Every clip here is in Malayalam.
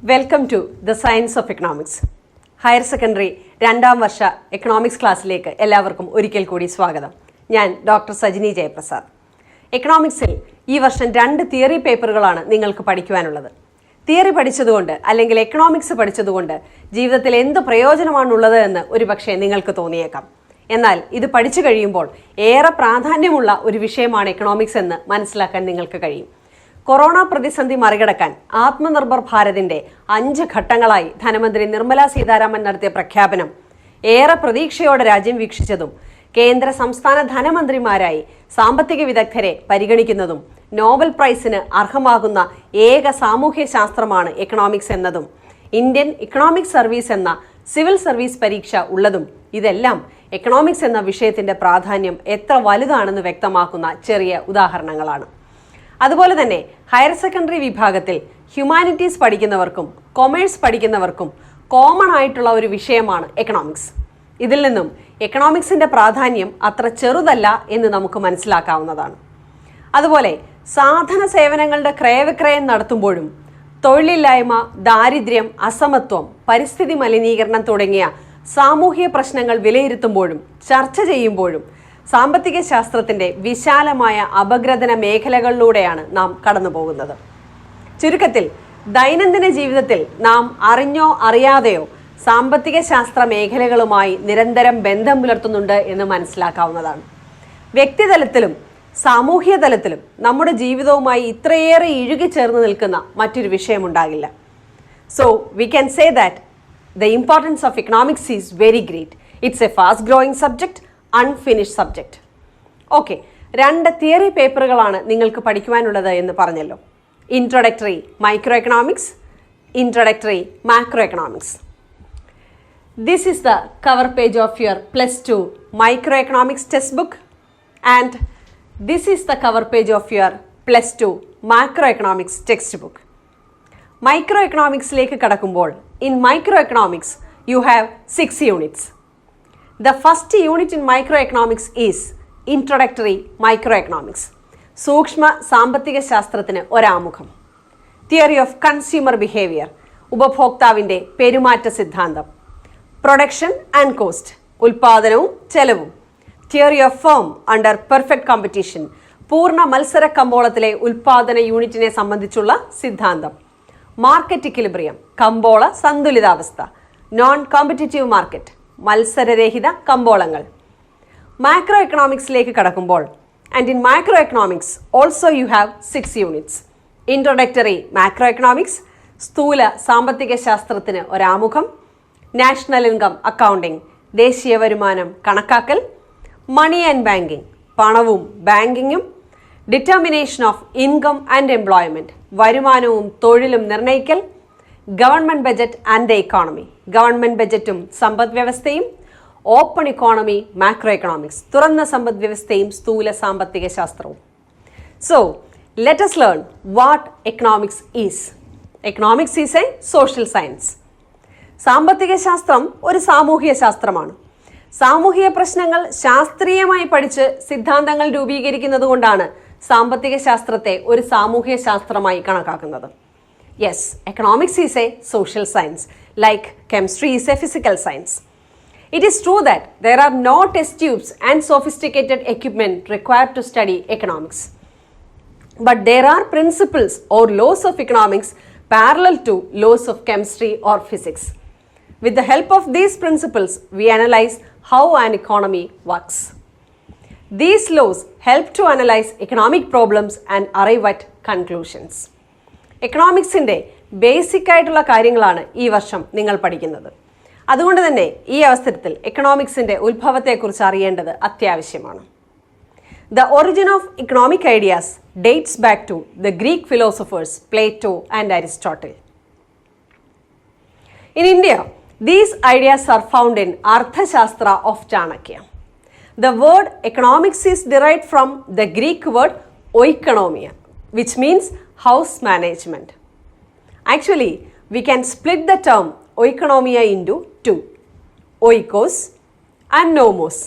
Welcome to the science of economics. Higher secondary 2ാം വർഷ എക്കണോമിക്സ് ക്ലാസ്സിലേക്ക് എല്ലാവർക്കും ഒരിക്കൽ കൂടി സ്വാഗതം. ഞാൻ ഡോക്ടർ സജിനി ജയപ്രസാദ്. എക്കണോമിക്സിൽ ഈ വർഷം 2 തിയറി പേപ്പറുകളാണ് നിങ്ങൾക്ക് പഠിക്കുവാനുള്ളത്. തിയറി പഠിച്ചതുകൊണ്ട് അല്ലെങ്കിൽ എക്കണോമിക്സ് പഠിച്ചതുകൊണ്ട് ജീവിതത്തിൽ എന്ത് പ്രയോജനമാണുള്ളത് എന്ന് ഒരുപക്ഷെ നിങ്ങൾക്ക് തോന്നിയേക്കാം. എന്നാൽ ഇത് പഠിച്ചു കഴിയുമ്പോൾ ഏറെ പ്രാധാന്യമുള്ള ഒരു വിഷയമാണ് എക്കണോമിക്സ് എന്ന് മനസ്സിലാക്കാൻ നിങ്ങൾക്ക് കഴിയും. കൊറോണ പ്രതിസന്ധി മറികടക്കാൻ ആത്മനിർഭർ ഭാരതിന്റെ 5 ഘട്ടങ്ങളായി ധനമന്ത്രി നിർമ്മല സീതാരാമൻ നടത്തിയ പ്രഖ്യാപനം ഏറെ പ്രതീക്ഷയോടെ രാജ്യം വീക്ഷിച്ചതും കേന്ദ്ര സംസ്ഥാന ധനമന്ത്രിമാരായി സാമ്പത്തിക വിദഗ്ധരെ പരിഗണിക്കുന്നതും നോബൽ പ്രൈസിന് അർഹമാകുന്ന ഏക സാമൂഹ്യ ശാസ്ത്രമാണ് എക്കണോമിക്സ് എന്നതും ഇന്ത്യൻ ഇക്കണോമിക് സർവീസ് എന്ന സിവിൽ സർവീസ് പരീക്ഷ ഉള്ളതും ഇതെല്ലാം എക്കണോമിക്സ് എന്ന വിഷയത്തിന്റെ പ്രാധാന്യം എത്ര വലുതാണെന്ന് വ്യക്തമാക്കുന്ന ചെറിയ ഉദാഹരണങ്ങളാണ്. അതുപോലെ തന്നെ ഹയർ സെക്കൻഡറി വിഭാഗത്തിൽ ഹ്യൂമാനിറ്റീസ് പഠിക്കുന്നവർക്കും കൊമേഴ്സ് പഠിക്കുന്നവർക്കും കോമൺ ആയിട്ടുള്ള ഒരു വിഷയമാണ് എക്കണോമിക്സ്. ഇതിൽ നിന്നും എക്കണോമിക്സിന്റെ പ്രാധാന്യം അത്ര ചെറുതല്ല എന്ന് നമുക്ക് മനസ്സിലാക്കാവുന്നതാണ്. അതുപോലെ സാധന സേവനങ്ങളുടെ ക്രയവിക്രയം നടത്തുമ്പോഴും തൊഴിലില്ലായ്മ, ദാരിദ്ര്യം, അസമത്വം, പരിസ്ഥിതി മലിനീകരണം തുടങ്ങിയ സാമൂഹിക പ്രശ്നങ്ങൾ വിലയിരുത്തുമ്പോഴും ചർച്ച ചെയ്യുമ്പോഴും സാമ്പത്തിക ശാസ്ത്രത്തിന്റെ വിശാലമായ അപഗ്രഥന മേഖലകളിലൂടെയാണ് നാം കടന്നു പോകുന്നത്. ചുരുക്കത്തിൽ ദൈനംദിന ജീവിതത്തിൽ നാം അറിഞ്ഞോ അറിയാതെയോ സാമ്പത്തിക ശാസ്ത്ര മേഖലകളുമായി നിരന്തരം ബന്ധം പുലർത്തുന്നുണ്ട് എന്ന് മനസ്സിലാക്കാവുന്നതാണ്. വ്യക്തിതലത്തിലും സാമൂഹ്യ തലത്തിലും നമ്മുടെ ജീവിതവുമായി ഇത്രയേറെ ഇഴുകിച്ചേർന്ന് നിൽക്കുന്ന മറ്റൊരു വിഷയമുണ്ടാകില്ല. So we can say that the importance of economics is very great. It's a fast growing subject, unfinished subject. Okay, 2 theory പേപ്പറുകളാണ് നിങ്ങൾക്ക് പഠിക്കുവാനുള്ളത് എന്ന് പറഞ്ഞല്ലോ. Introductory micro economics, introductory macro economics. This is the cover page of your +2 micro economics textbook and this is the cover page of your +2 macro economics textbook. Micro എക്കണോമിക്സിലേക്ക് കടക്കുമ്പോൾ in micro economics U have 6 units. The first unit in microeconomics is Introductory Microeconomics. സൂക്ഷ്മ സാമ്പത്തിക ശാസ്ത്രത്തിന് ഒരാമുഖം. തിയറി ഓഫ് കൺസ്യൂമർ ബിഹേവിയർ, ഉപഭോക്താവിൻ്റെ പെരുമാറ്റ സിദ്ധാന്തം. പ്രൊഡക്ഷൻ ആൻഡ് കോസ്റ്റ്, ഉൽപാദനവും ചെലവും. Theory of firm under perfect competition, പൂർണ്ണ മത്സര കമ്പോളത്തിലെ ഉൽപാദന യൂണിറ്റിനെ സംബന്ധിച്ചുള്ള സിദ്ധാന്തം. മാർക്കറ്റ് ഇക്വിലിബ്രിയം, കമ്പോള സന്തുലിതാവസ്ഥ. നോൺ കോമ്പറ്റീറ്റീവ് മാർക്കറ്റ്, മത്സരരഹിത കമ്പോളങ്ങൾ. മാക്രോ എക്കണോമിക്സിലേക്ക് കടക്കുമ്പോൾ and in micro economics also you have 6 units. Introductory macro economics, സ്ഥൂല സാമ്പത്തിക ശാസ്ത്രത്തിന് ഒരാമുഖം. നാഷണൽ ഇൻകം അക്കൗണ്ടിംഗ്, ദേശീയ വരുമാനം കണക്കാക്കൽ. മണി ആൻഡ് ബാങ്കിങ്, പണവും ബാങ്കിങ്ങും. Determination of income and employment, വരുമാനവും തൊഴിലും നിർണ്ണയിക്കൽ. Government budget and the economy, government ബജറ്റും സമ്പദ് വ്യവസ്ഥയും. ഓപ്പൺ ഇക്കോണമി മാക്രോ എക്കണോമിക്സ്, തുറന്ന സമ്പദ് വ്യവസ്ഥയും സ്ഥൂല സാമ്പത്തിക ശാസ്ത്രവും. So let us learn what economics is. Economics is a social science. സാമ്പത്തിക ശാസ്ത്രം ഒരു സാമൂഹിക ശാസ്ത്രമാണ്. സാമൂഹിക പ്രശ്നങ്ങൾ ശാസ്ത്രീയമായി പഠിച്ച് സിദ്ധാന്തങ്ങൾ രൂപീകരിക്കുന്നത് കൊണ്ടാണ് സാമ്പത്തിക ശാസ്ത്രത്തെ ഒരു സാമൂഹിക ശാസ്ത്രമായി കണക്കാക്കുന്നത്. Yes, economics is a social science, like chemistry is a physical science. It is true that there are no test tubes and sophisticated equipment required to study economics. But there are principles or laws of economics parallel to laws of chemistry or physics. With the help of these principles, we analyze how an economy works. These laws help to analyze economic problems and arrive at conclusions. എക്കണോമിക്സിൻ്റെ ബേസിക് ആയിട്ടുള്ള കാര്യങ്ങളാണ് ഈ വർഷം നിങ്ങൾ പഠിക്കുന്നത്. അതുകൊണ്ട് തന്നെ ഈ അവസരത്തിൽ എക്കണോമിക്സിൻ്റെ ഉത്ഭവത്തെക്കുറിച്ച് അറിയേണ്ടത് അത്യാവശ്യമാണ്. The origin of economic ideas dates back to the Greek philosophers Plato and Aristotle. In India these ideas are found in Arthashastra of Chanakya. The word economics is derived from the Greek word oikonomia, which means house management. Actually, we can split the term oikonomia into 2, oikos and nomos.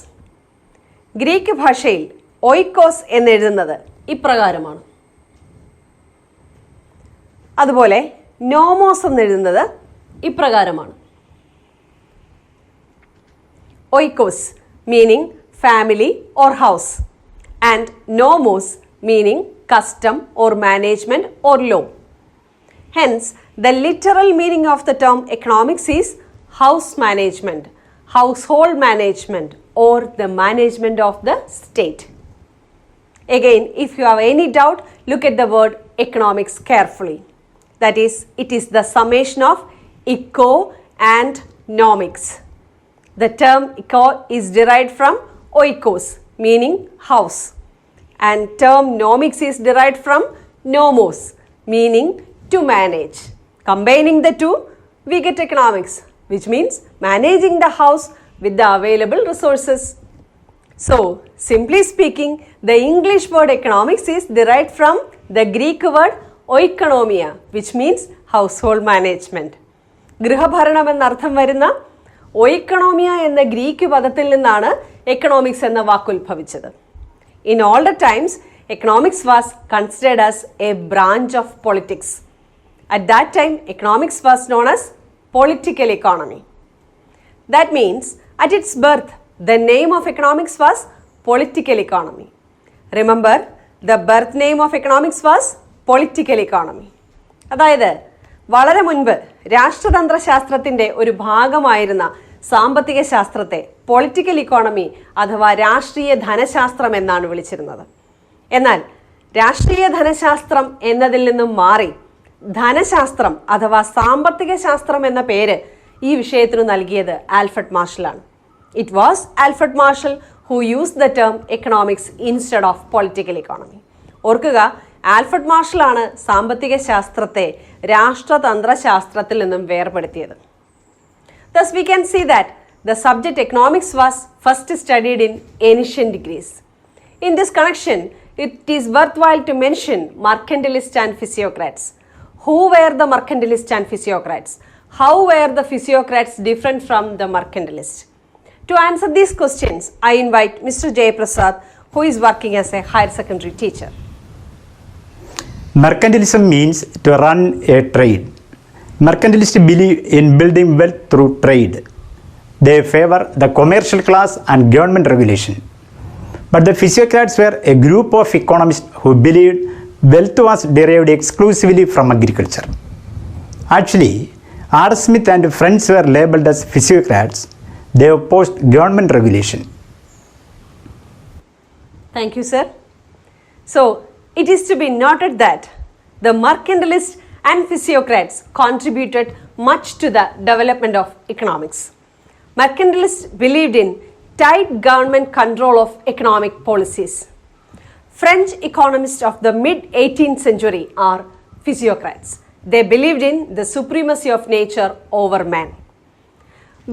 Greek ഭാഷയിൽ ഓയിക്കോസ് എന്നെഴുതുന്നത് ഇപ്രകാരമാണ്. അതുപോലെ നോമോസ് എന്നെഴുതുന്നത് ഇപ്രകാരമാണ്. Oikos meaning family or house and nomos meaning custom or management or law. Hence, the literal meaning of the term economics is house management, household management or the management of the state. Again, if you have any doubt, look at the word economics carefully. That is, it is the summation of eco and nomics. The term eco is derived from oikos, meaning house. And term nomics is derived from nomos, meaning to manage. Combining the two, we get economics, which means managing the house with the available resources. So, simply speaking, the English word economics is derived from the Greek word oikonomia, which means household management. ഗൃഹഭരണം എന്നർത്ഥം വരുന്ന ഓയിക്കണോമിയ എന്ന ഗ്രീക്ക് പദത്തിൽ നിന്നാണ് എക്കണോമിക്സ് എന്ന വാക്ക് ഉത്ഭവിച്ചത്. In older times, economics was considered as a branch of politics. At that time, economics was known as political economy. That means, at its birth, the name of economics was political economy. Remember, the birth name of economics was political economy. അതായത് വളരെ മുൻപ് രാഷ്ട്രതന്ത്ര ശാസ്ത്രത്തിൻ്റെ ഒരു ഭാഗമായിരുന്ന സാമ്പത്തിക ശാസ്ത്രത്തെ പൊളിറ്റിക്കൽ ഇക്കോണമി അഥവാ രാഷ്ട്രീയ ധനശാസ്ത്രം എന്നാണ് വിളിച്ചിരുന്നത്. എന്നാൽ രാഷ്ട്രീയ ധനശാസ്ത്രം എന്നതിൽ നിന്നും മാറി ധനശാസ്ത്രം അഥവാ സാമ്പത്തിക ശാസ്ത്രം എന്ന പേര് ഈ വിഷയത്തിന് നൽകിയത് ആൽഫ്രഡ് മാർഷലാണ്. It was Alfred Marshall who use the term economics instead of political economy. ഓർക്കുക, ആൽഫ്രഡ് മാർഷലാണ് സാമ്പത്തിക ശാസ്ത്രത്തെ രാഷ്ട്രതന്ത്ര ശാസ്ത്രത്തിൽ നിന്നും വേർപെടുത്തിയത്. Thus, we can see that the subject economics was first studied in ancient Greece. In this connection, it is worthwhile to mention mercantilists and physiocrats. Who were the mercantilists and physiocrats? How were the physiocrats different from the mercantilists? To answer these questions, I invite Mr. Jayaprasad, who is working as a higher secondary teacher. Mercantilism means to run a trade. Mercantilists believe in building wealth through trade. They favor the commercial class and government regulation. But the physiocrats were a group of economists who believed wealth was derived exclusively from agriculture. Actually, R. Smith and friends were labeled as physiocrats. They opposed government regulation. Thank you, sir. So, it is to be noted that the mercantilists and physiocrats contributed much to the development of economics. Mercantilists believed in tight government control of economic policies. French economists of the mid-18th century are physiocrats. They believed in the supremacy of nature over man.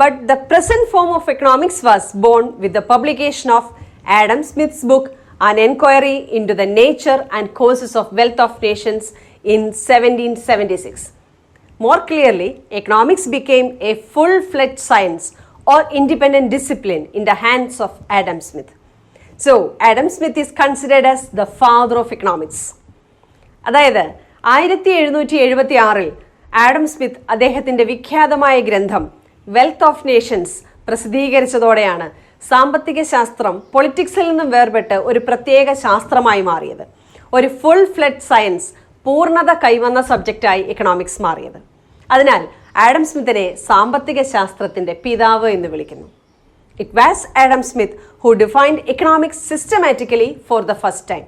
But the present form of economics was born with the publication of Adam Smith's book, An Enquiry into the Nature and Causes of Wealth of Nations in 1776. More clearly, economics became a full-fledged science or independent discipline in the hands of Adam Smith. So, Adam Smith is considered as the father of economics. അതായത് 1776 ആഡം സ്മിത്ത് അദ്ദേഹത്തിൻ്റെ വിഖ്യാതമായ ഗ്രന്ഥം വെൽത്ത് ഓഫ് നേഷൻസ് പ്രസിദ്ധീകരിച്ചതോടെയാണ് സാമ്പത്തിക ശാസ്ത്രം പൊളിറ്റിക്സിൽ നിന്നും വേർപെട്ട് ഒരു പ്രത്യേക ശാസ്ത്രമായി മാറിയത്. ഒരു ഫുൾ ഫ്ലെഡ് സയൻസ്, പൂർണ്ണത കൈവന്ന സബ്ജക്റ്റായി എക്കണോമിക്സ് മാറിയത്. അതിനാൽ ആഡം സ്മിത്തിനെ സാമ്പത്തിക ശാസ്ത്രത്തിൻ്റെ പിതാവ് എന്ന് വിളിക്കുന്നു. It was Adam Smith who defined economics systematically for the first time.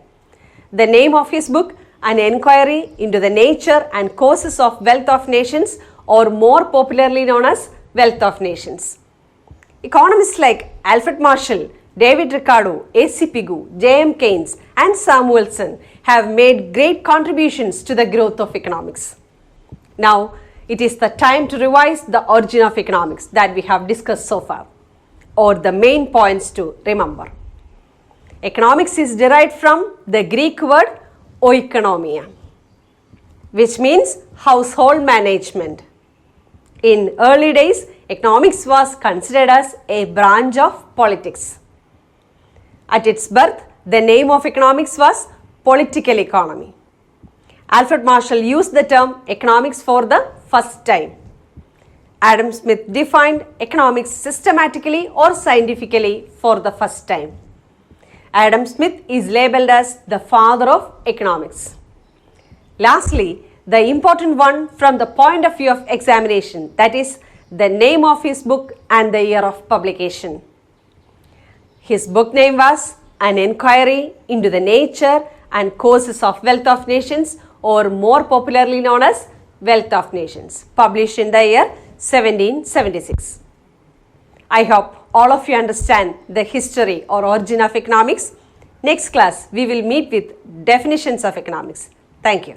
The name of his book, An Enquiry into the Nature and Causes of Wealth of Nations, or more popularly known as Wealth of Nations. Economists like Alfred Marshall, David Ricardo, A.C. Pigou, J.M. Keynes and Samuelson have made great contributions to the growth of economics. Now, it is the time to revise the origin of economics that we have discussed so far, or the main points to remember. Economics is derived from the Greek word oikonomia, which means household management. In early days, economics was considered as a branch of politics. At its birth, the name of economics was political economy. Alfred Marshall used the term economics for the first time. Adam Smith defined economics systematically or scientifically for the first time. Adam Smith is labeled as the father of economics. Lastly, the important one from the point of view of examination, that is the name of his book and the year of publication. His book name was An Enquiry into the Nature and Causes of Wealth of Nations, or more popularly known as Wealth of Nations, published in the year 1776. I hope all of you understand the history or origin of economics. Next class, we will meet with definitions of economics. Thank you.